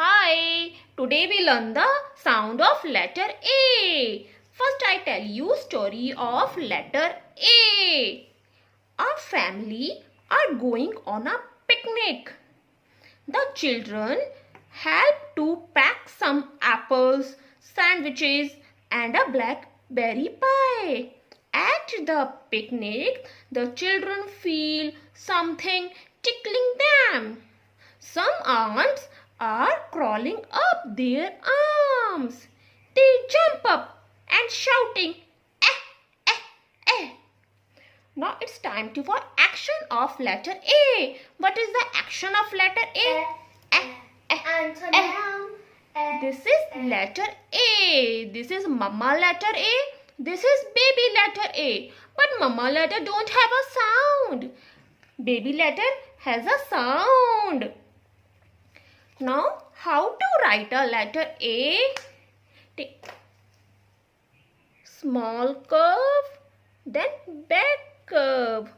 Hi, today we learn the sound of letter A. First I tell you story of letter A. Our family are going on a picnic. The children help to pack some apples, sandwiches and a blackberry pie. At the picnic, the children feel something tickling them. Some ants are crawling up their arms. They jump up and shouting, eh, eh, eh. Now it's time for action of letter A. What is the action of letter A? This is letter A. This is mama letter A. This is baby letter A. But mama letter don't have a sound. Baby letter has a sound. Now, how to write a letter A? Take small curve, then back curve.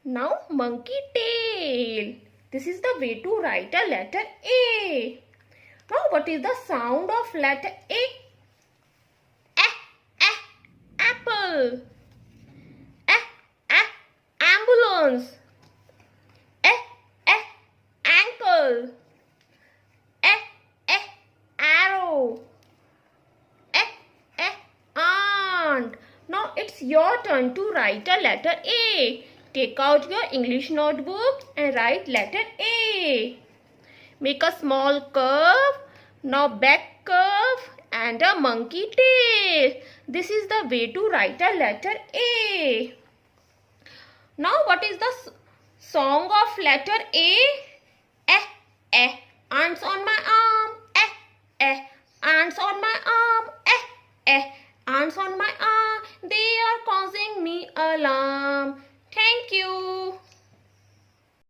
Now, monkey tail. This is the way to write a letter A. Now, what is the sound of letter A? Apple. Ambulance. Ankle. Arrow. Ant. Now it's your turn to write a letter A. Take out your English notebook and write letter A. Make a small curve. Now back curve and a monkey tail. This is the way to write a letter A. Now what is the song of letter A? Ants on my arm. Ants on my arm. Ants on my arm. They are causing me alarm. Thank you.